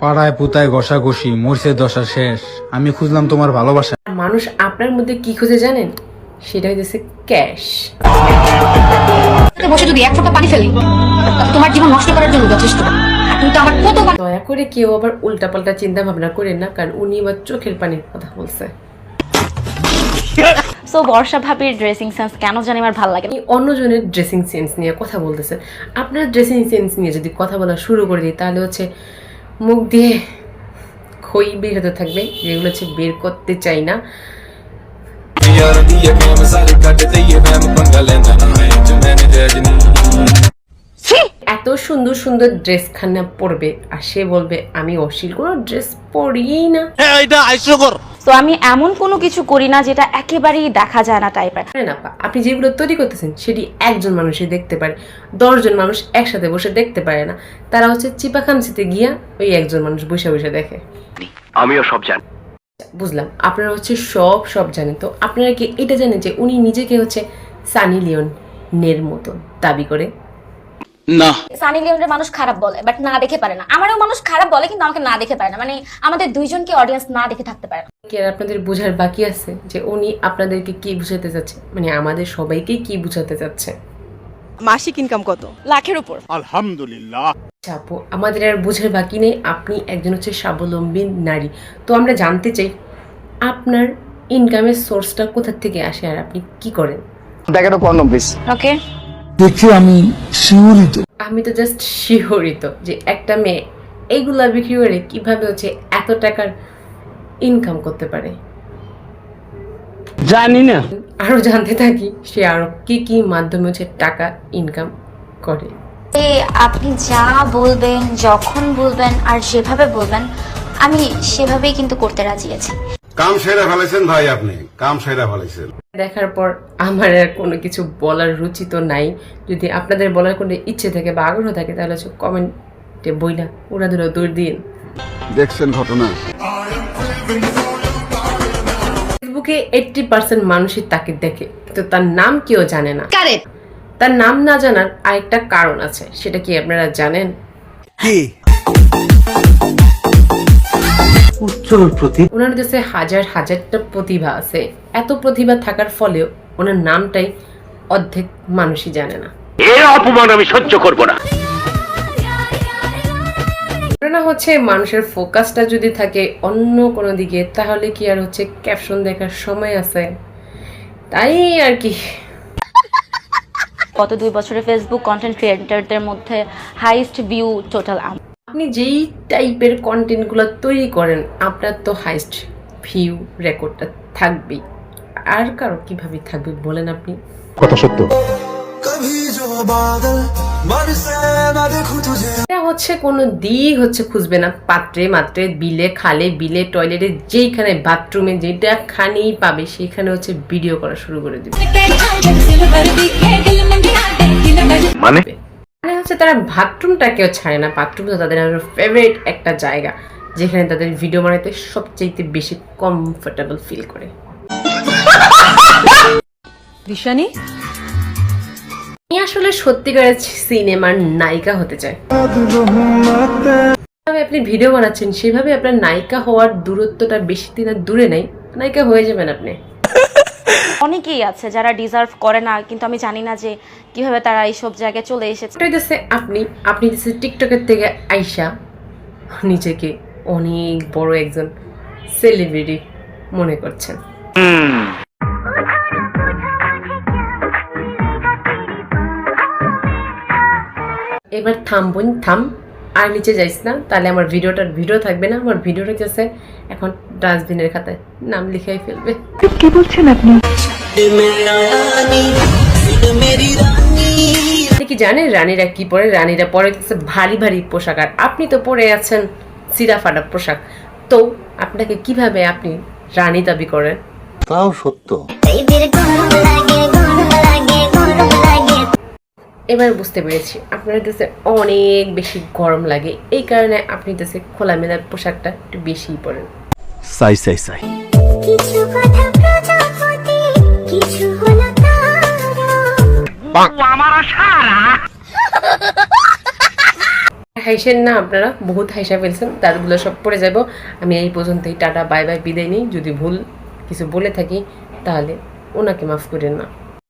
পাড়ায় পুতায় ঘষাঘষি মরছে দশা শেষ, আমি খুঁজলাম তোমার ভালোবাসা। মানুষ আপনার মধ্যে কি খুঁজে জানেন? সেটা হচ্ছে ক্যাশ। বসে যদি এক ফোঁটা পানি ফেলি তোমার জীবন নষ্ট করার জন্য যথেষ্ট। কিন্তু আমার কত দয়া করে কেউ আবার উল্টাপাল্টা চিন্তা ভাবনা করেন না, কারণ উনি আবার চোখের পানির কথা বলছে। সো বর্ষা ভাবির ড্রেসিং সেন্স কেন জানি আমার ভালো লাগে। অন্যজনের ড্রেসিং সেন্স নিয়ে কথা বলতেছেন, আপনার ড্রেসিং সেন্স নিয়ে যদি কথা বলা শুরু করে দিই তাহলে হচ্ছে মুখ দিয়ে খই বের হতে থাকবে, যেগুলো হচ্ছে বের করতে চাই না। এত সুন্দর সুন্দর ড্রেস খানা পরবে আর সে বলবে আমি অশ্লীল কোনো ড্রেস পরিই না। তো আমি এমন কোনো কিছু করি না যেটা একেবারেই দেখা যায় না টাইপের। না আপনি যেগুলো তৈরি করতেছেন সেটি একজন মানুষই দেখতে পারে, 10 জন মানুষ একসাথে বসে দেখতে পারে না। তারা হচ্ছে চিপাখানসিতে গিয়া ওই একজন মানুষ বসে বসে দেখে। আমিও সব জানি। বুঝলাম, আপনারা হচ্ছে সব জানেন। তো আপনারা কি এটা জানেন যে উনি নিজেকে হচ্ছে সানি লিওনের মতো দাবি করে? না, সানি লিওনের মানুষ খারাপ বলে বাট না দেখে পারে না। আমারও মানুষ খারাপ বলে কিন্তু আমাকে না দেখে পারে না। মানে আমাদের দুইজনকে অডিয়েন্স না দেখে থাকতে পারে না। কি আর আপনাদের বোঝার বাকি আছে যে উনি আপনাদেরকে কি বুঝাতে চাচ্ছে, মানে আমাদের সবাইকে কি বুঝাতে চাচ্ছে? মাসিক ইনকাম কত? লাখের উপর। আলহামদুলিল্লাহ। আপু, আমাদের আর বোঝার বাকি নেই। আপনি একজন হচ্ছে স্বাবলম্বী নারী, তো আমরা জানতে চাই আপনার ইনকামের সোর্সটা কোথা থেকে আসে আর আপনি কি করেন? দেখেন পর্ণ প্লিজ। ওকে, দেখে আমি শিউরিত। আমি তো জাস্ট শিহরিত যে একটা মেয়ে এইগুলা বিক্রি করে কিভাবে হচ্ছে এত টাকার ইনকাম করতে পারে। জানি না। আরো জানতে থাকি সে আরো কি কি মাধ্যমে হচ্ছে টাকা ইনকাম করে। আপনি যা বলবেন, যখন বলবেন আর যেভাবে বলবেন আমি সেভাবেই কিন্তু করতে রাজি আছি। কাম সেরা ফেলেছেন ভাই, আপনি কাম সেরা ফেলেছেন। দেখার পর আমার আর কোনো কিছু বলার রুচি তো নাই। যদি আপনাদের বলার কোনো ইচ্ছে থাকে বা আগ্রহ থাকে তাহলে হচ্ছে কমেন্টে বইলা উড়াধুরা দৌড় দিন। দেখছেন ঘটনা, ফেসবুকে 80% মানুষই তাকে দেখে, কিন্তু তার নাম কেউ জানে না। কারেক্ট। তার নাম না জানার আরেকটা কারণ আছে, সেটা কি আপনারা জানেন? কি উচ্চর প্রতি ওনার কাছে হাজারটা প্রতিভা আছে। এত প্রতিভা থাকার ফলেও ওনার নামটাই অর্ধেক মানুষই জানে না। এর অপমান আমি সহ্য করব না। ঘটনা হচ্ছে মানুষের ফোকাসটা যদি থাকে অন্য কোনো দিকে তাহলে কি আর হচ্ছে ক্যাপশন দেখার সময় আছে? তাই আর কি। গত 2 বছরে ফেসবুক কন্টেন্ট ক্রিয়েটরদের মধ্যে হাইয়েস্ট ভিউ টোটাল। আপনি যেই টাইপের কন্টেন্টগুলো তৈরি করেন আপনার তো হাইস্ট ভিউ রেকর্ডটা থাকবেই। আর কারো কিভাবে থাকবে বলেন আপনি? কথা সত্য। এটা হচ্ছে কোনো দিক হচ্ছে খুঁজবে না, পাত্রে মাত্রে বিলে খালে বিলে টয়লেটে যেইখানে বাথরুমে যেটা খানেই পাবে সেইখানে হচ্ছে ভিডিও করা শুরু করে দিবে। মানে হচ্ছে তারা বাথরুমটাকেও ছাড়ে না। বাথরুম তো তাদের ফেভারিট একটা জায়গা যেখানে তাদের ভিডিও বানাতে সবচেয়ে বেশি কমফোর্টেবল ফিল করে। দিশানি আমি আসলে সত্যিকারের সিনেমার নায়িকা হতে চাই। আপনি ভিডিও বানাচ্ছেন সেভাবে আপনার নায়িকা হওয়ার দূরত্বটা বেশি দিন আর দূরে নেই, নায়িকা হয়ে যাবেন আপনি। অনেকেই আছে যারা ডিজার্ভ করে না, কিন্তু আমি জানি না যে কিভাবে তারা এইসব জায়গায় চলে এসেছে। আপনি টিকটকের থেকে আইসা নিজেকে অনেক বড় একজন সেলিব্রিটি মনে করছেন। এবার থাম আর নিচে যাইস না, তাহলে আমার ভিডিও থাকবে না। আমার ভিডিওটা যাচ্ছে এখন ডাস্টবিনের খাতায় নাম লিখাই ফেলবে। কি বলছেন আপনি? আপনি কি জানেন রানীরা কি পরে? রানীরা পরে ভারী ভারী পোশাক, আর আপনি তো পরে আছেন সিরা ফাটা পোশাক। তো আপনাকে কিভাবে আপনি রানী দাবি করেন? তাও সত্য। এবার বুঝতে পেরেছি আপনার কাছে অনেক বেশি গরম লাগে, এই কারণে আপনি কাছে খোলামেলা পোশাকটা একটু বেশিই পরেন। সাই হাইসেন না, আপনারা বহুত হাইসা ফেলছেন, তারগুলো সব পড়ে যাব। আমি এই পর্যন্তই, টাটা বাই বাই, বিদায় নিই। যদি ভুল কিছু বলে থাকি তাহলে ওনাকে মাফ করেন না।